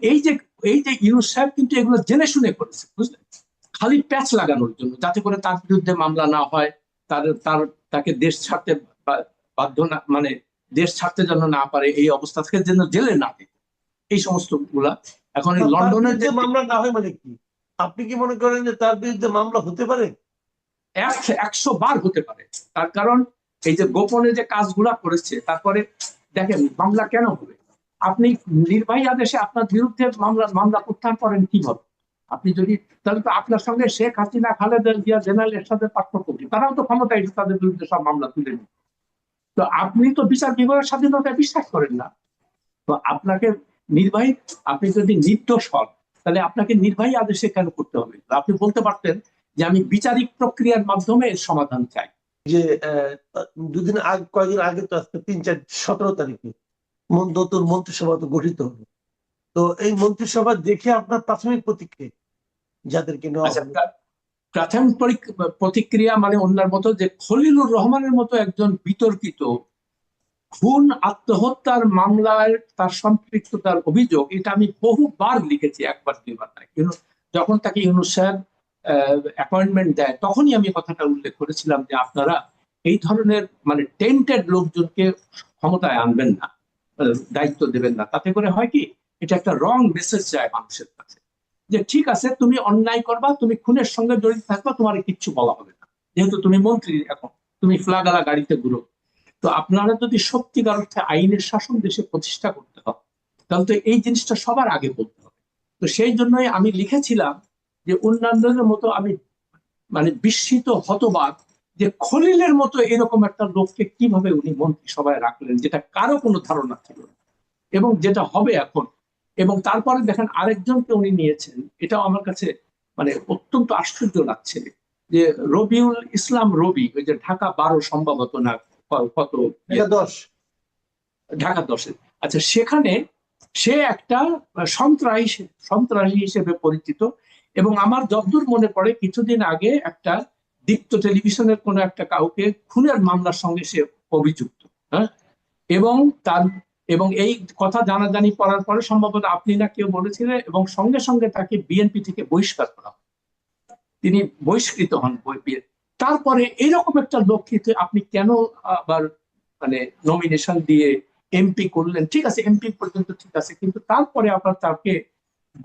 এই যে ইউনূস সাহেব কিন্তু এগুলো জেনে শুনে করেছে, বুঝলেন, খালি প্যাচ লাগানোর জন্য, যাতে করে তার বিরুদ্ধে মামলা না হয়, তার তার তাকে দেশ ছাড়তে বাধ্য না, মানে দেশ ছাড়তে যেন না পারে, এই অবস্থা থেকে যেন জেলে না দিত, এই সমস্ত গুলা। এখন এই লন্ডনের যে মামলা না হয় মানে কি? আপনি কি মনে করেন যে তার বিরুদ্ধে মামলা হতে পারে? 100 বার হতে পারে। তার কারণ এই যে গোপনে যে কাজগুলা করেছে, তারপরে দেখেন মামলা কেন হবে? আপনি নির্বাহী আদেশে আপনার বিরুদ্ধে মামলা প্রত্যাহার করেন কিভাবে? আপনি যদি, তাহলে তো আপনার সঙ্গে শেখ হাসিনা, খালেদা জিয়া, জেনারেল এরশাদের পার্থক্য কি? তারাও তো ক্ষমতায় তাদের বিরুদ্ধে সব মামলা তুলে নিন। তো আপনি তো বিচার বিভাগের স্বাধীনতায় বিশ্বাস করেন না। তো আপনাকে নির্বাহী, আপনি যদি নির্দোষ হন, তাহলে আপনাকে নির্বাহী আদেশে কেন করতে হবে? আপনি বলতে পারতেন যে আমি বিচারিক প্রক্রিয়ার মাধ্যমে এর সমাধান চাই। যে দুদিন আগে, কয়েকদিন আগে তো আজকে 17 তারিখে নতুন মন্ত্রিসভা তো গঠিত হলো। তো এই মন্ত্রিসভা দেখে আপনার প্রাথমিক প্রতিক্রিয়া, যাদেরকে নেওয়া হলো? প্রাথমিক প্রতিক্রিয়া মানে অন্যার মতো, যে খলিলুর রহমানের মতো একজন বিতর্কিত খুন আত্মহত্যার মামলায় তার সম্পৃক্ততার অভিযোগ, এটা আমি বহুবার লিখেছি, একবার দুইবার নয়। কিন্তু যখন তাকে ইউনূস সাহেব অ্যাপয়েন্টমেন্ট দেয়, তখনই আমি কথাটা উল্লেখ করেছিলাম যে আপনারা এই ধরনের মানে টেন্টেড লোকজনকে ক্ষমতায় আনবেন না, দায়িত্ব দেবেন না। তাতে করে হয় কি, এটা একটা রং মেসেজ যায় মানুষের কাছে, যে ঠিক আছে তুমি অন্যায় করবা, তুমি খুনের সঙ্গে জড়িত থাকবা, তোমার কিচ্ছু বলা হবে না, যেহেতু তুমি মন্ত্রী, এখন তুমি ফ্লাগালা গাড়িতে ঘুরো। তো আপনারা যদি সত্যিকার অর্থে আইনের শাসন দেশে প্রতিষ্ঠা করতে হয়, তাহলে তো এই জিনিসটা সবার আগে বলতে হবে। তো সেই জন্যই আমি লিখেছিলাম যে অন্যান্যদের মতো আমি মানে বিস্মিত, হতবাক, যে খলিলের মতো এরকম একটা লোককে কিভাবে উনি মন্ত্রিসভায় রাখলেন, যেটা কারো কোনো ধারণা ছিল না, এবং যেটা হবে এখন। এবং তারপরে দেখেন আরেকজনকে উনি নিয়েছেন, এটাও আমার কাছে মানে অত্যন্ত আশ্চর্য লাগছে, যে রবিউল ইসলাম রবি, ওই যে ঢাকা 12 সম্ভবত না কত, ঢাকা 10-এ, আচ্ছা, সেখানে সে একটা সন্ত্রাসী হিসেবে পরিচিত। এবং আমার যতদূর মনে পড়ে, কিছুদিন আগে একটা দীপ্ত টেলিভিশনের কোন একটা কাউকে খুনের মামলার সঙ্গে সে অভিযুক্ত। হ্যাঁ, এবং তার এবং এই কথা জানাজানি করার পরে সম্ভবত আপনি না কেউ বলেছিলেন, এবং সঙ্গে সঙ্গে তাকে বিএনপি থেকে বহিষ্কার করা হয়, তিনি বহিষ্কৃত হন। তারপরে এরকম একটা লক্ষ্যে আপনি কেন আবার মানে নমিনেশন দিয়ে এমপি করলেন? ঠিক আছে, এমপি পর্যন্ত ঠিক আছে, কিন্তু তারপরে আপনার তাকে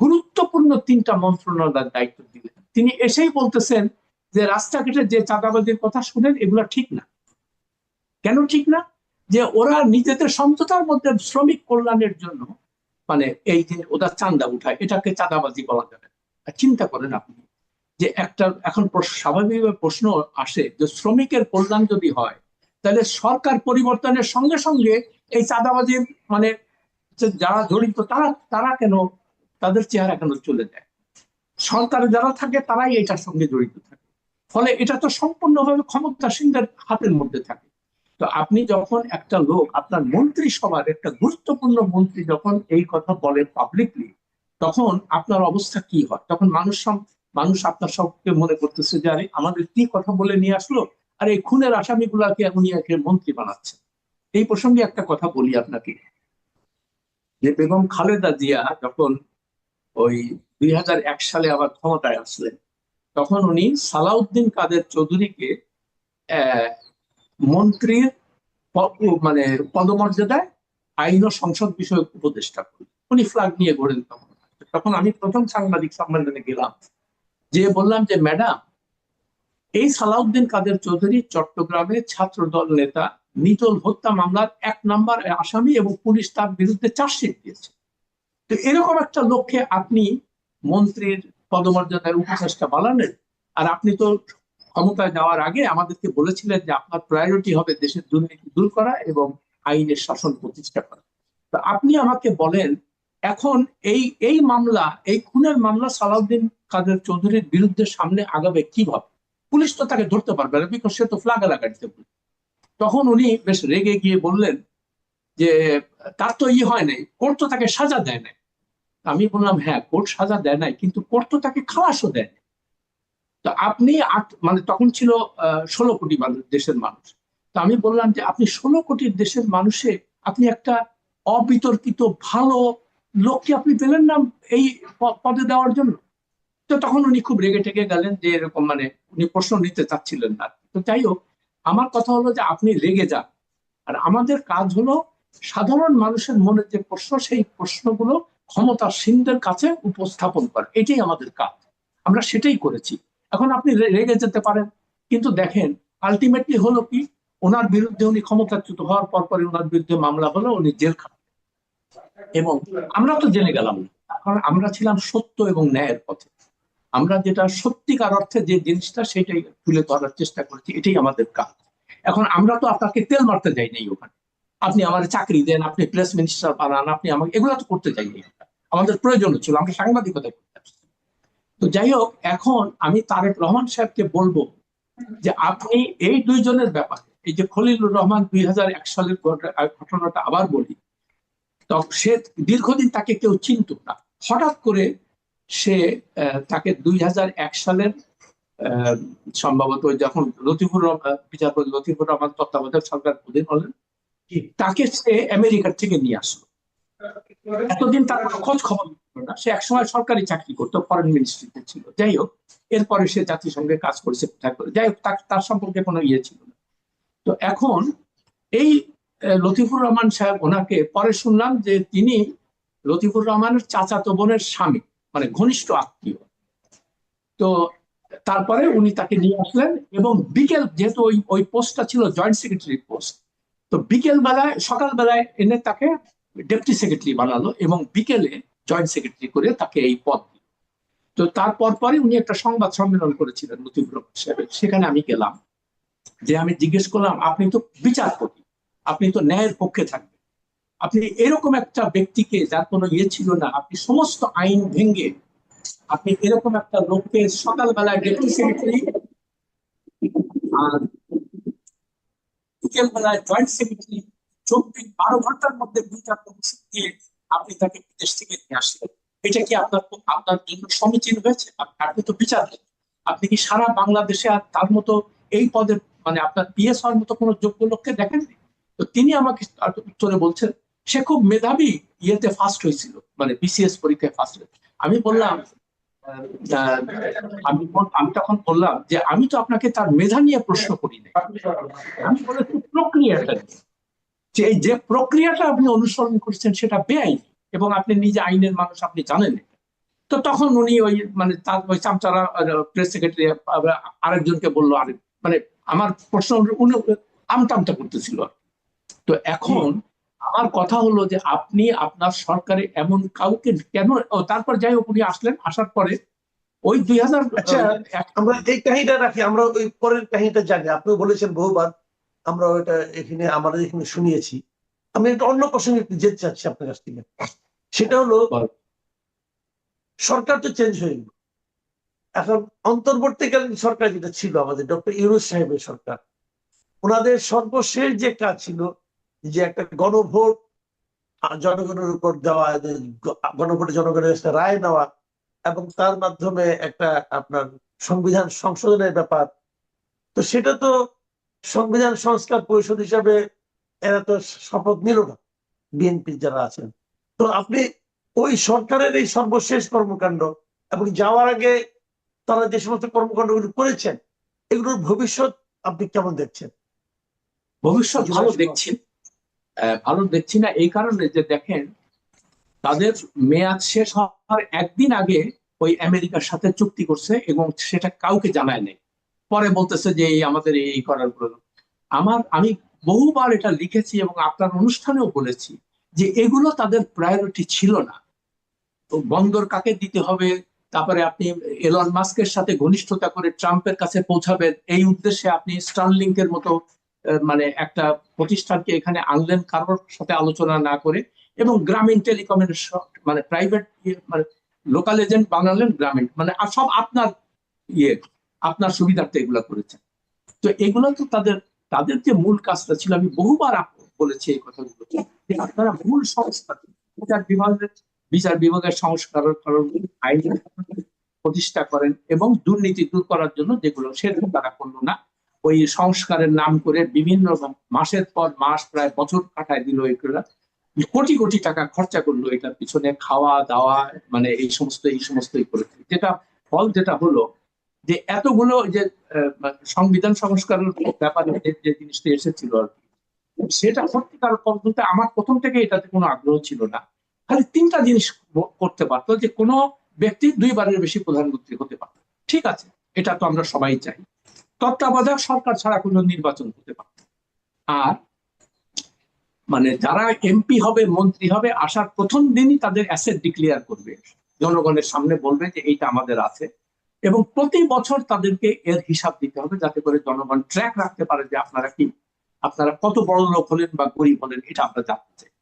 গুরুত্বপূর্ণ 3টা মন্ত্রণালয়ের দায়িত্ব দিলেন। তিনি এসেই বলতেছেন যে রাস্তাঘাটে যে চাঁদাবাজির কথা শুনেন, এগুলো ঠিক না। কেন ঠিক না? যে ওরা নিজেদের সমঝোতার মধ্যে শ্রমিক কল্যাণের জন্য মানে এই যে ওরা চাঁদা উঠায়, এটাকে চাঁদাবাজি বলা যাবে। চিন্তা করেন আপনি, যে একটা এখন স্বাভাবিকভাবে প্রশ্ন আসে যে শ্রমিকের কল্যাণ যদি হয়, তাহলে সরকার পরিবর্তনের সঙ্গে সঙ্গে এই চাঁদাবাজির মানে যারা জড়িত তারা তারা কেন, তাদের চেহারা কেন চলে যায়? সরকারে যারা থাকে তারাই এটার সঙ্গে জড়িত থাকে, ফলে এটা তো সম্পূর্ণভাবে ক্ষমতাসীনদের হাতের মধ্যে থাকে। তো আপনি যখন একটা লোক, আপনার মন্ত্রিসভার একটা গুরুত্বপূর্ণ মন্ত্রী যখন এই কথা বলে পাবলিকলি, তখন আপনার অবস্থা কি হয়? তখন মানুষ আপনার সবকে মনে করতেছে যে আরে আমাদের কি কথা বলে নিয়ে আসলো, আর এই খুনের আসামিগুলাকে উনি একে মন্ত্রী বানাচ্ছে। এই প্রসঙ্গে একটা কথা বলি আপনাকে, যে বেগম খালেদা জিয়া যখন ওই 2001 সালে আবার ক্ষমতায় আসলেন, তখন উনি সালাউদ্দিন কাদের চৌধুরীকে মন্ত্রীর মানে পদমর্যাদায় আইন ও সংসদ বিষয়ক উপদেষ্টা করি। উনি ফ্ল্যাগ নিয়ে ঘোরেন। তখন আমি প্রথম সাংবাদিক সম্মেলনে গেলাম, যে বললাম যে ম্যাডাম, এই সালাউদ্দিন কাদের চৌধুরী চট্টগ্রামে ছাত্রদল নেতা নিটোল হত্যা মামলার 1 নম্বর আসামি, এবং পুলিশ তার বিরুদ্ধে চার্জশিট দিয়েছে। তো এরকম একটা লক্ষ্যে আপনি মন্ত্রীর পদমর্যাদার উপদেষ্টা বানালেন। আর আপনি তো ক্ষমতায় যাওয়ার আগে আমাদেরকে বলেছিলেন যে আপনার প্রায়োরিটি হবে দেশের দুর্নীতি দূর করা এবং আইনের শাসন প্রতিষ্ঠা করা। তো আপনি আমাকে বলেন, এখন এই এই মামলা, এই খুনের মামলা সালাউদ্দিন কাদের চৌধুরীর বিরুদ্ধে সামনে আগাবে কিভাবে? পুলিশ তো তাকে ধরতে পারবে না, বিকজ সে তো ফ্ল্যাগ লাগাইতে। তখন উনি বেশ রেগে গিয়ে বললেন যে তার তো হয় নাই, কোর্ট তো তাকে সাজা দেয় নাই। আমি বললাম হ্যাঁ, কোর্ট সাজা দেয় নাই, কিন্তু কোর্ট তো তাকে খালাসও দেয়। তো আপনি মানে তখন ছিল 16 কোটি মানুষ, দেশের মানুষ। তো আমি বললাম যে আপনি 16 কোটির দেশের মানুষে আপনি একটা অবিতর্কিত ভালো লোক কি আপনি পেলেন না এই পদে দেওয়ার জন্য? তো তখন উনি খুব রেগে টেগে গেলেন যে এরকম, মানে উনি প্রশ্ন নিতে চাচ্ছিলেন না। তো যাই হোক, আমার কথা হলো যে আপনি রেগে যান, আর আমাদের কাজ হলো সাধারণ মানুষের মনে যে প্রশ্ন, সেই প্রশ্নগুলো ক্ষমতাসীনদের কাছে উপস্থাপন করা, এটাই আমাদের কাজ। আমরা সেটাই করেছি। এখন আপনি রেগে যেতে পারেন, কিন্তু দেখেন আলটিমেটলি হলো কি, ওনার বিরুদ্ধে, উনি ক্ষমতাচ্যুত হওয়ার পর পরে ওনার বিরুদ্ধে মামলা হলো, উনি জেল খান। এবং আমরা তো জেলে গেলাম না, কারণ আমরা ছিলাম সত্য এবং ন্যায়ের পথে। আমরা যেটা সত্যিকার অর্থে যে জিনিসটা, সেটাই তুলে ধরার চেষ্টা করেছি, এটাই আমাদের কাজ। এখন আমরা তো আপনাকে তেল মারতে যাইনি ওখানে, আপনি আমার চাকরি দেন, আপনি প্রেস মিনিস্টার বানান, আপনি আমাকে এগুলো তো করতে যাইনি। আমাদের প্রয়োজন ছিল, আমরা সাংবাদিকতা করতে আসছি। তো যাই হোক, এখন আমি তারেক রহমান সাহেবকে বলবো যে আপনি এই দুইজনের ব্যাপারে, এই যে খলিলুর রহমান 2001 সালের ঘটনাটা আবার বলি, তো সে দীর্ঘদিন তাকে কেউ চিনত না। হঠাৎ করে সে তাকে 2001 সালের সম্ভবত যখন বিচারপতি লতিফুর রহমান তত্ত্বাবধায়ক সরকার অধীন হলেন, তাকে সে আমেরিকার থেকে নিয়ে আসলো। এতদিন তার খোঁজ খবর ছিল না। সে একসময় সরকারি চাকরি করতো, ফরেন মিনিস্ট্রিতে ছিল। যাই হোক, এরপরে সে জাতিসংঘে কাজ করেছে, কোথায় করে, যাই হোক, তার সম্পর্কে কোনো ইয়ে ছিল না। তো এখন এই লতিফুর রহমান সাহেব, ওনাকে পরে শুনলাম যে তিনি লতিফুর রহমানের চাচাতো বোনের স্বামী, মানে ঘনিষ্ঠ আত্মীয়। তো তারপরে উনি তাকে নিয়ে আসলেন, এবং বিকেল, যেহেতু ওই ওই পোস্টটা ছিল জয়েন্ট সেক্রেটারি পোস্ট, তো বিকেল বেলায়, সকাল বেলায় এনে তাকে ডেপুটি সেক্রেটারি বানালো, এবং বিকেলে জয়েন্ট সেক্রেটারি করে তাকে এই পদ দিল। তো তারপর পরে উনি একটা সংবাদ সম্মেলন করেছিলেন লতিফুর রহমান সাহেব, সেখানে আমি গেলাম। যে আমি জিজ্ঞেস করলাম, আপনি তো বিচারপতি, আপনি তো ন্যায়ের পক্ষে থাকবেন, আপনি এরকম একটা ব্যক্তিকে, যার কোনো ইয়ে ছিল না, আপনি সমস্ত আইন ভেঙে আপনি এরকম একটা লোককে সকালবেলায় ডেপুটি সেক্রেটারি আর বিকেল বেলায় জয়েন্ট সেক্রেটারি, 12 ঘন্টার মধ্যে দুইটা প্রমোশন দিয়ে আপনি তাকে বিদেশ থেকে নিয়ে আসলেন, এটা কি আপনার আপনার জন্য সমীচীন হয়েছে? আপনি তো বিচার, আপনি কি সারা বাংলাদেশে আর তার মতো এই পদে, মানে আপনার পিএস হওয়ার মতো কোনো যোগ্য লোককে দেখেননি? তো তিনি আমাকে উত্তরে বলছেন, সে খুব মেধাবী, ইয়েতে ফার্স্ট হয়েছিল, মানে বিসিএস পরীক্ষায় ফার্স্ট হয়েছিল। আমি বললাম, আহ, আমি আমি তখন বললাম যে আমি তো আপনাকে তার মেধা নিয়ে প্রশ্ন করি না, আমি বলেছি প্রক্রিয়াটা নিয়ে, যে এই যে প্রক্রিয়াটা আপনি অনুসরণ করছেন সেটা বেআইনি, এবং আপনি নিজে আইনের মানুষ, আপনি জানেন। তো তখন উনি ওই, মানে তার ওই চামচারা প্রেস সেক্রেটারি আরেকজনকে বললো, আরেক, মানে আমার প্রশ্ন উনি আমটামটা করতেছিল। তো এখন আমার কথা হলো যে আপনি আপনার সরকারে এমন কাউকে কেন, তারপর যাই হোক, উনি আসলেন, আসার পরে ওই 2000, আচ্ছা, আমরা এই কাহিনীটা রাখি, আমরা ওই পরের কাহিনীটা জানি। আপনি বলেছেন বহুবার, আমরা ওইটা এখানে আমাদের এখানে শুনিয়েছি। আমি একটা অন্য প্রসঙ্গে একটু যেতে চাচ্ছি আপনার কাছ থেকে। সেটা হলো, সরকার তো চেঞ্জ হয়ে গেল। এখন অন্তর্বর্তীকালীন সরকার যেটা ছিল আমাদের ডক্টর ইউনূস সাহেবের সরকার, ওনাদের সর্বশেষ যে কাজ ছিল, যে একটা গণভোট জনগণের উপর দেওয়া, গণভোটে জনগণের একটা রায় নেওয়া, এবং তার মাধ্যমে একটা আপনার সংবিধান সংশোধনের ব্যাপার। তো সেটা তো সংবিধান সংস্কার পরিষদ হিসাবে এরা তো শপথ নিল না, বিএনপি যারা আছেন। তো আপনি ওই সরকারের এই সর্বশেষ কর্মকাণ্ড এবং যাওয়ার আগে তারা যে সমস্ত কর্মকাণ্ডগুলো করেছেন, এগুলোর ভবিষ্যৎ আপনি কেমন দেখছেন? ভবিষ্যৎ ভালো দেখছি, ভালো দেখছি না এই কারণে যে দেখেন, তাদের মেয়াদ শেষ হওয়ার একদিন আগে ওই আমেরিকার সাথে চুক্তি করছে, এবং সেটা কাউকে জানায় নেই। পরে বলতেছে যে এই আমাদের এই করার প্রয়োজন। আমি বহুবার এটা লিখেছি, এবং আপনার অনুষ্ঠানেও বলেছি যে এগুলো তাদের প্রায়োরিটি ছিল না। তো বন্দর কাকে দিতে হবে, তারপরে আপনি এলন মাস্কের সাথে ঘনিষ্ঠতা করে ট্রাম্পের কাছে পৌঁছাবেন, এই উদ্দেশ্যে আপনি স্টারলিংকের মতো মানে একটা প্রতিষ্ঠানকে এখানে আনলেন কারোর সাথে আলোচনা না করে, এবং গ্রামীণ টেলিকমের মানে প্রাইভেট, মানে লোকাল এজেন্ট বানালেন গ্রামীণ, মানে সব আপনার ইয়ে, আপনার সুবিধার্থে এগুলো করেছেন। তো এগুলো তো তাদের তাদের যে মূল কাজটা ছিল, আমি বহুবার বলেছি এই কথাগুলো, যে আপনারা মূল সংস্কার, বিচার বিভাগের সংস্কার করেন, আইন প্রতিষ্ঠা করেন, এবং দুর্নীতি দূর করার জন্য যেগুলো, সেরকম তারা করলো না। ওই সংস্কারের নাম করে বিভিন্ন মাসের পর মাস, প্রায় বছর কাটায় দিল এগুলো। কোটি কোটি টাকা খরচা করলো এটার পিছনে, খাওয়া দাওয়া মানে এই সমস্তই করেছে। যেটা হলো যে এতগুলো যে সংবিধান সংস্কারের ব্যাপারে যে জিনিসটা এসেছিল আর কি, সেটা সত্যিকার বলতে আমার প্রথম থেকে এটাতে কোনো আগ্রহ ছিল না। খালি তিনটা জিনিস করতে পারতো, যে কোনো ব্যক্তি 2বারের বেশি প্রধানমন্ত্রী হতে পারত, ঠিক আছে, এটা তো আমরা সবাই চাই। তত্ত্বাবধায়ক সরকার ছাড়া কোনো নির্বাচন হতে পারত। আর মানে যারা এমপি হবে, মন্ত্রী হবে, আসার প্রথম দিনই তাদের অ্যাসেট ডিক্লেয়ার করবে, জনগণের সামনে বলবে যে এইটা আমাদের আছে, এবং প্রতি বছর তাদেরকে এর হিসাব দিতে হবে, যাতে করে জনগণ ট্র্যাক রাখতে পারে যে আপনারা কত বড় লোক হলেন বা গরিব হলেন, এটা আমরা জানতে চাই।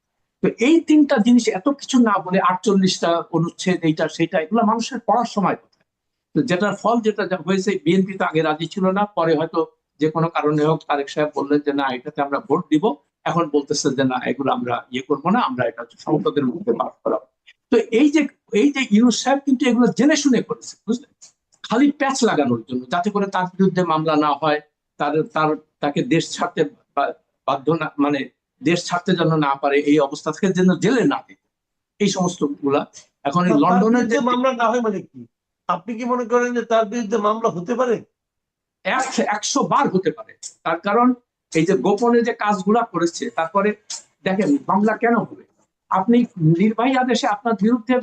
তো এই তিনটা জিনিস এত কিছু না বলে 48টা অনুচ্ছেদ, এইটা সেটা, এগুলো মানুষের পড়ার সময় কোথায়। তো যেটার ফল যেটা হয়েছে, বিএনপি তো আগে রাজি ছিল না, পরে হয়তো যে কোনো কারণে হোক তারেক সাহেব বললেন যে না, এটাতে আমরা ভোট দিব। এখন বলতেছে যে না, এগুলো আমরা করবো না, আমরা এটা সংসদের মধ্যে পাস করাবো। তো এই যে ইউনূস সাহেব কিন্তু এগুলো জেনে শুনে করেছে, বুঝলেন, খালি প্যাচ লাগানোর জন্য, যাতে করে তার বিরুদ্ধে মামলা না হয়, তার তার তাকে দেশ ছাড়তে বাধ্য না, মানে দেশ ছাড়তে যেন না পারে, এই অবস্থা থেকে যেন জেলে না দিতে, এই সমস্ত গুলা। এখন এই লন্ডনের যে মামলা না হয় মানে কি? আপনি কি মনে করেন যে তার বিরুদ্ধে মামলা হতে পারে? 100 বার হতে পারে। তার কারণ এই যে গোপনে যে কাজগুলা করেছে, তারপরে দেখেন মামলা কেন হবে, আপনি নির্বাহী আদেশে আপনার বিরুদ্ধে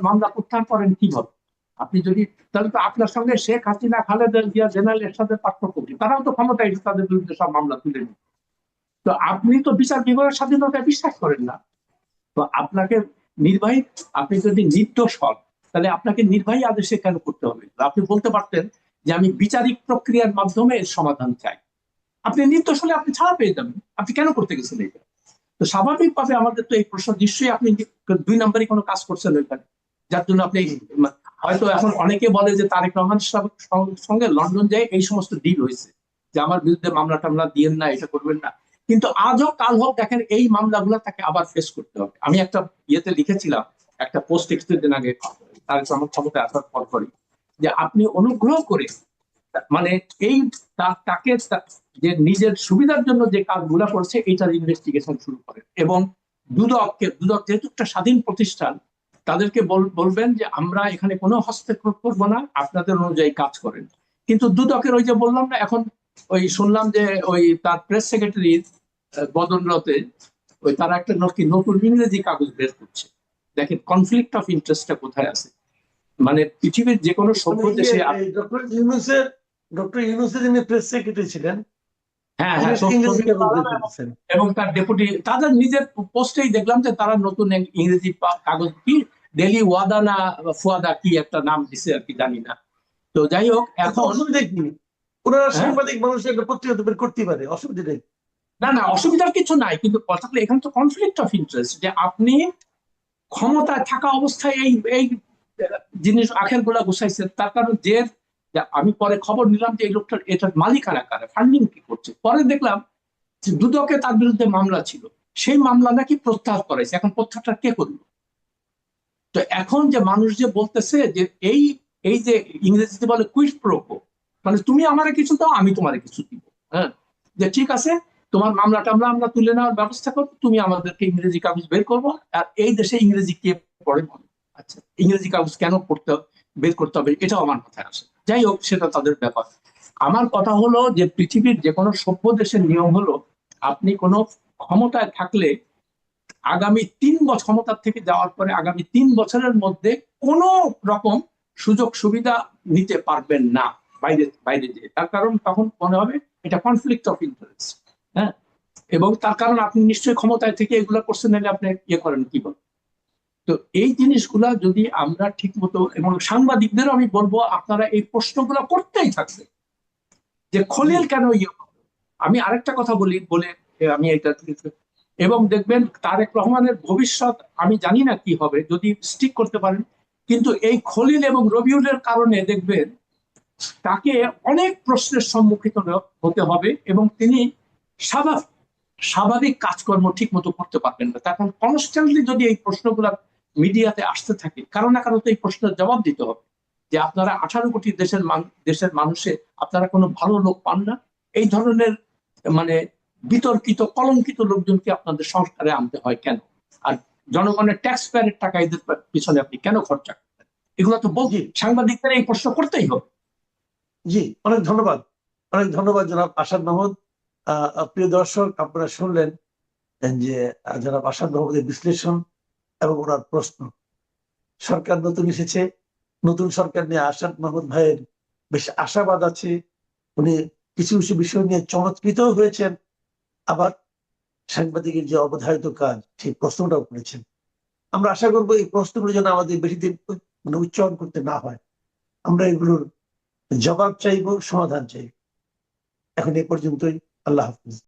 মামলা প্রত্যাহার করেন কিভাবে? আপনি যদি, তাহলে তো আপনার সঙ্গে শেখ হাসিনা, খালেদা জিয়া, জেনারেল এরশাদের পার্থক্য কি? তারাও তো ক্ষমতা এসে তাদের বিরুদ্ধে সব মামলা তুলে নিন। তো আপনি তো বিচার বিভাগের স্বাধীনতায় বিশ্বাস করেন না। তো আপনাকে নির্বাহী, আপনি যদি নির্দোষ হন, তাহলে আপনাকে নির্বাহী আদেশে কেন করতে হবে? আপনি বলতে পারতেন যে আমি বিচারিক প্রক্রিয়ার মাধ্যমে এর সমাধান চাই। আপনি নির্দোষ হলে আপনি ছাড়া পেয়ে যাবেন, আপনি কেন করতে গেছেন এটা? তো স্বাভাবিকভাবে আমাদের তো এই প্রশ্ন, নিশ্চয়ই আপনি 2 নম্বরই কোনো কাজ করছেন ওইখানে, যার জন্য আপনি হয়তো এখন অনেকে বলে যে তারেক রহমান সঙ্গে লন্ডন যায় এই সমস্ত ডিল হয়েছে, যে আমার বিরুদ্ধে মামলা টামলা দিয়েন না, এটা করবেন না। কিন্তু আজ হোক কাল হোক, দেখেন এই মামলাগুলো তাকে আবার ফেস করতে হবে। আমি একটা ইয়েতে লিখেছিলাম, একটা পোস্ট কিছুদিন আগে, তারেক রহমান ক্ষমতায় আসার পর পরই, যে আপনি অনুগ্রহ করে মানে এই তাকে যে নিজের সুবিধার জন্য যে কাজগুলো করছে এটার ইনভেস্টিগেশন শুরু করেন, এবং দুদক যেহেতু একটা স্বাধীন প্রতিষ্ঠান, তাদেরকে বলবেন যে আমরা এখানে কোনো হস্তক্ষেপ করবো না, আপনাদের অনুযায়ী কাজ করেন। কিন্তু দুদকের ওই যে বললাম না, এখন ওই শুনলাম যে ওই তার প্রেস সেক্রেটারি বদনরতে ওই তারা একটা নতুন ইংরেজি কাগজ বের করছে। দেখেন কনফ্লিক্ট অফ ইন্টারেস্টটা কোথায় আছে। মানে পৃথিবীর যে কোনো সভ্য দেশে ডক্টর ইউনূসের যিনি প্রেস সেক্রেটারি ছিলেন, হ্যাঁ হ্যাঁ, এবং তার ডেপুটি, তাদের নিজের পোস্টেই দেখলাম যে তারা নতুন ইংরেজি কাগজ, কি ডেলি ওয়াদা না ফুয়াদা, কি একটা নাম দিছে আর কি, জানি না। তো যাই হোক, এখন অসুবিধা কি? ওনারা হ্যাঁ? সাংবাদিক মানুষের একটা পত্রিকা বের করতে পারে, অসুবিধা নেই। না না, অসুবিধার কিছু নাই, কিন্তু কথা হলো এখানে তো কনফ্লিক্ট অফ ইন্টারেস্ট, যে আপনি ক্ষমতায় থাকা অবস্থায় এই এই জিনিস আখের গুলা গুছাইছেন। তার কারণ যে আমি পরে খবর নিলাম যে এই লোকটার এটার মালিকানা কারা, ফান্ডিং কি করছে, পরে দেখলাম যে দুদকে তার বিরুদ্ধে মামলা ছিল, সেই মামলা নাকি প্রত্যাহার করেছে। এখন প্রত্যাহারটা কে করলো? তো এখন যে মানুষ যে বলতেছে যে এই এই যে ইংরেজিতে বলে কুইড প্রোকো, মানে তুমি আমারে কিছু দাও, আমি তোমারে কিছু দিব, হ্যাঁ, যে ঠিক আছে, তোমার মামলা টামলা আমরা তুলে নেওয়ার ব্যবস্থা করবো, তুমি আমাদেরকে ইংরেজি কাগজ বের করবো। আর এই দেশে ইংরেজি কে পড়ে বলে? আচ্ছা, ইংরেজি কাগজ কেন বের করতে হবে, এটাও আমার মাথায় আসে। যাই হোক, সেটা তাদের ব্যাপার। আমার কথা হলো যে পৃথিবীর যে কোনো সভ্য দেশের নিয়ম হলো, আপনি কোনো ক্ষমতায় থাকলে আগামী 3 বছর, ক্ষমতার থেকে যাওয়ার পরে আগামী 3 বছরের মধ্যে কোন রকম সুযোগ সুবিধা নিতে পারবেন না বাইরে বাইরে যেয়ে। তার কারণ তখন মনে হবে এটা কনফ্লিক্ট অফ ইন্টারেস্ট। হ্যাঁ, এবং তার কারণ আপনি নিশ্চয়ই ক্ষমতায় থেকে এগুলো করছেন, নাহলে আপনি ইয়ে করেন কি বল। তো এই জিনিসগুলা যদি আমরা ঠিক মতো, এবং সাংবাদিকদেরও আমি বলবো, আপনারা এই প্রশ্নগুলো করতেই থাকবে যে খলিল কেন ইয়ে। আমি আরেকটা কথা বলে আমি এটা, এবং দেখবেন তারেক রহমানের ভবিষ্যৎ আমি জানি না কি হবে যদি স্টিক করতে পারেন, কিন্তু এই খলিল এবং রবিউলের কারণে দেখবেন তাকে অনেক প্রশ্নের সম্মুখীন হতে হবে, এবং তিনি স্বাভাবিক কাজকর্ম ঠিক মতো করতে পারবেন না। তখন কনস্ট্যান্টলি যদি এই প্রশ্নগুলা মিডিয়াতে আসতে থাকে, কারো না কারো তো এই প্রশ্নের জবাব দিতে হবে, যে আপনারা 18 কোটি দেশের মানুষে আপনারা কোনো ভালো লোক পান না, এই ধরনের মানে বিতর্কিত কলঙ্কিত লোকজনকে আপনাদের সংস্কারে আনতে হয় কেন? আর জনগণের ট্যাক্স পেয়ারের টাকা এদের পিছনে আপনি কেন খরচা করবেন? এগুলো তো জি সাংবাদিকদের এই প্রশ্ন করতেই হবে। জি, অনেক ধন্যবাদ, অনেক ধন্যবাদ জনাব আসাদ মাহমুদ। প্রিয় দর্শক, আপনারা শুনলেন যে জনাব আসাদ মাহমুদের বিশ্লেষণ এবং ওনার প্রশ্ন। সরকার নতুন এসেছে, নতুন সরকার নিয়ে আসাদ মাহমুদ ভাইয়ের বেশ আশাবাদ আছে। উনি কিছু কিছু বিষয় নিয়ে চমৎকৃত হয়েছেন, আবার সাংবাদিকের যে অবধারিত কাজ সেই প্রশ্নটাও করেছেন। আমরা আশা করবো এই প্রশ্নগুলো যেন আমাদের বেশি দিন উচ্চারণ করতে না হয়। আমরা এগুলোর জবাব চাইবো, সমাধান চাইবো। এখন এ পর্যন্তই। আল্লাহ হাফিজ।